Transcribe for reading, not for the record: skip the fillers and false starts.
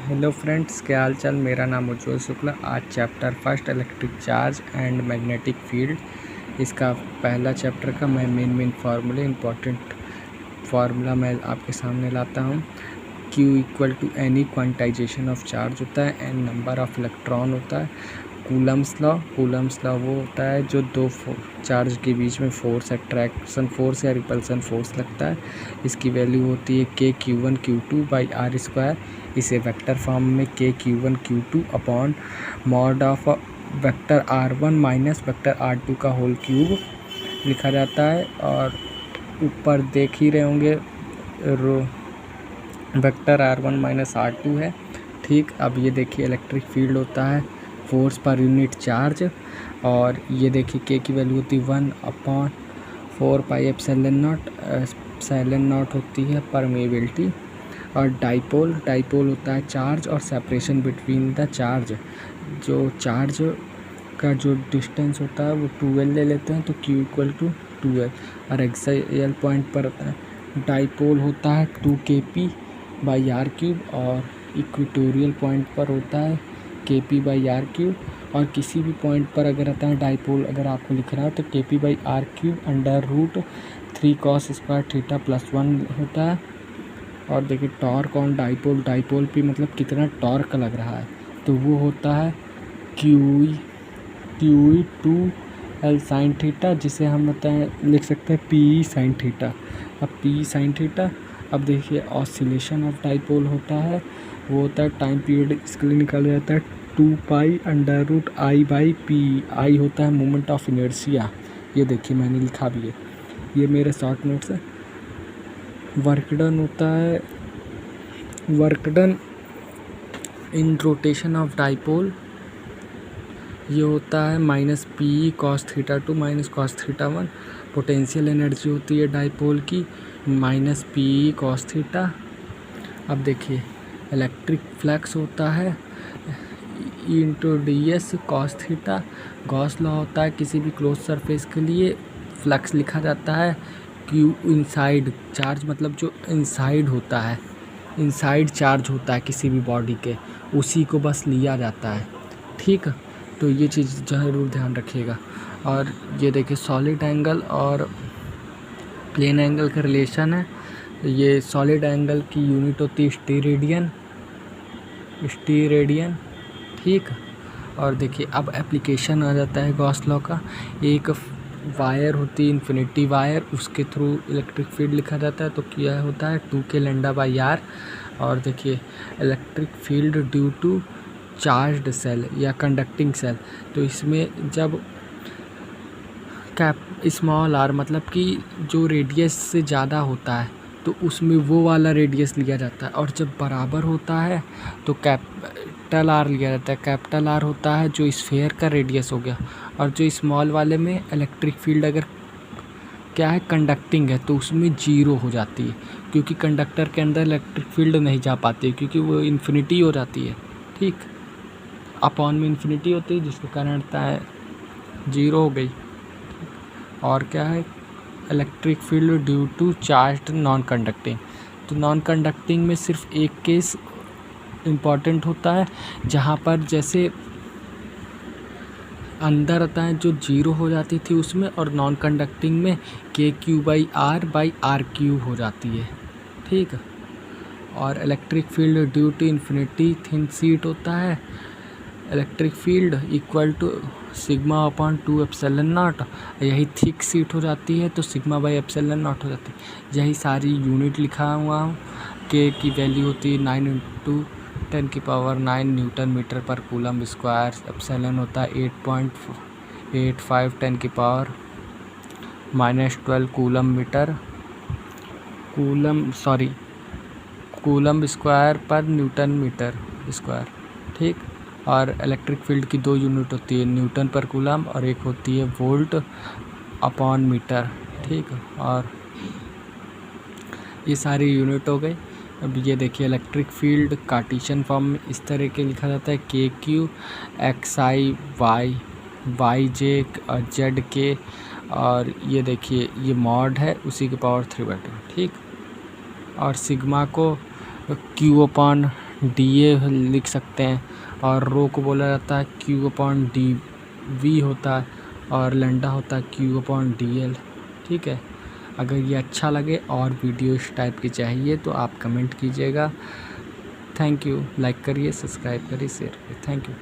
Hello friends, क्या हाल चाल। मेरा नाम उज्ज्वल शुक्ला। आज chapter first electric charge and magnetic field, इसका पहला चैप्टर का मैं मेन फार्मूले इंपॉर्टेंट फार्मूला मैं आपके सामने लाता हूँ। Q equal to any quantization of charge होता है, एन नंबर ऑफ इलेक्ट्रॉन होता है। कूलम्स लॉ वो होता है जो दो चार्ज के बीच में फोर्स, अट्रैक्शन फोर्स या रिपल्सन फोर्स लगता है। इसकी वैल्यू होती है K Q1 Q2 by R square. इसे वेक्टर फॉर्म में K Q1 Q2 upon mod of vector R1 minus vector R2 का होल क्यूब लिखा जाता है। और ऊपर देख ही रहे होंगे row vector R1 minus R2 है। ठीक, अब ये देखिए इलेक्ट्रिक फील्ड होता है फोर्स पर यूनिट चार्ज, और ये देखिए K की वैल्यू होती है 1/4 पाई एप्सिलॉन नॉट होती है परमेबिलिटी। और डाइपोल होता है चार्ज और सेपरेशन बिटवीन द चार्ज। जो चार्ज का जो डिस्टेंस होता है वो 2L ले लेते हैं, तो Q इक्वल टू 2L। और एक्सियल पॉइंट पर डाइपोल होता है 2kp बाई आर क्यूब, और इक्वेटोरियल पॉइंट पर होता है kp बाई आर क्यूब। और किसी भी पॉइंट पर अगर आता है डाइपोल, अगर आपको लिख रहा है तो kp by R cube under root 3 cos square theta plus 1 होता है। और देखिए टॉर्क ऑन डाइपोल पे मतलब कितना टॉर्क लग रहा है, तो वो होता है क्यू 2L साइन थीटा, जिसे हम लिख सकते हैं पी साइन थीटा। अब पी साइन थीटा, अब देखिए ऑसिलेशन ऑफ डाइपोल होता है, वो होता है टाइम पीरियड, इसके लिए निकाला जाता है 2 pi under root I by P. I होता है मोमेंट ऑफ इनर्शिया, ये देखिए मैंने लिखा भी है, ये मेरे शॉर्ट नोट्स है। वर्क डन होता है work done in rotation of dipole, ये होता है minus P cos theta 2 minus cos theta 1। Potential energy होती है डाइपोल की माइनस पी कॉस थीटा। अब देखिए इलेक्ट्रिक फ्लक्स होता है into D S cos theta. Gauss law होता है किसी भी क्लोज सरफेस के लिए फ्लक्स लिखा जाता है क्यू इनसाइड चार्ज, मतलब जो इनसाइड होता है, इनसाइड चार्ज होता है किसी भी बॉडी के, उसी को बस लिया जाता है। ठीक, तो ये चीज़ ज़रूर ध्यान रखिएगा। और ये देखिए सॉलिड एंगल और प्लेन एंगल का रिलेशन है। ये सॉलिड एंगल की यूनिट होती है स्टीरेडियन। ठीक, और देखिए अब एप्लीकेशन आ जाता है गॉस लॉ का। एक वायर होती है इन्फिनिटी वायर, उसके थ्रू इलेक्ट्रिक फील्ड लिखा जाता है, तो क्या होता है 2k लैम्डा बाई आर। और देखिए electric field due to charged shell या कंडक्टिंग सेल, तो इसमें जब कैप स्मॉल आर मतलब कि जो रेडियस से ज़्यादा होता है तो उसमें वो वाला रेडियस लिया जाता है, और जब बराबर होता है तो कैपिटल आर लिया जाता है। कैपिटल आर होता है जो स्फेयर का रेडियस हो गया। और जो स्मॉल वाले में इलेक्ट्रिक फील्ड अगर क्या है कंडक्टिंग है तो उसमें 0 हो जाती है, क्योंकि कंडक्टर के अंदर इलेक्ट्रिक फील्ड नहीं जा पाती है, क्योंकि वो इन्फिनिटी हो जाती है। ठीक, अपॉन में इन्फिनिटी होती है, जिसके कारण होता है 0 हो गई। और क्या है electric field due to charged non conducting, तो नॉन कंडक्टिंग में सिर्फ एक केस इम्पॉर्टेंट होता है, जहाँ पर जैसे अंदर आता है जो 0 हो जाती थी उसमें, और नॉन कंडक्टिंग में KQ बाई आर क्यू हो जाती है। ठीक, और electric field due to infinity thin sheet होता है। Electric field equal to sigma upon 2 epsilon naught, यही थिक शीट हो जाती है तो सिग्मा बाई एप्सिलॉन नॉट हो जाती है। यही सारी यूनिट लिखा हुआ हूँ। K की वैल्यू होती है 9 × 10⁹ न्यूटन मीटर पर कूलम स्क्वायर। एप्सिलॉन होता है 8.85 10⁻⁻12 कूलम स्क्वायर पर न्यूटन मीटर स्क्वायर। ठीक, और इलेक्ट्रिक फील्ड की 2 यूनिट होती है, न्यूटन पर कूलम और एक होती है वोल्ट अपॉन मीटर। ठीक, और ये सारी यूनिट हो गई। अब ये देखिए इलेक्ट्रिक फील्ड कार्टेशियन फॉर्म में इस तरह के लिखा जाता है KQ XI YJ ZK, और ये देखिए ये मॉड है उसी के पावर 3/2। ठीक, और सिग्मा को Q अपॉन डी ए लिख सकते हैं, और रो को बोला जाता है क्यू अपॉन डी वी होता है, और लैम्डा होता है क्यू अपॉन डी एल। ठीक है, अगर ये अच्छा लगे और वीडियो इस टाइप की चाहिए तो आप कमेंट कीजिएगा। Thank you. लाइक करिए, सब्सक्राइब करिए, शेयर करिए। Thank you.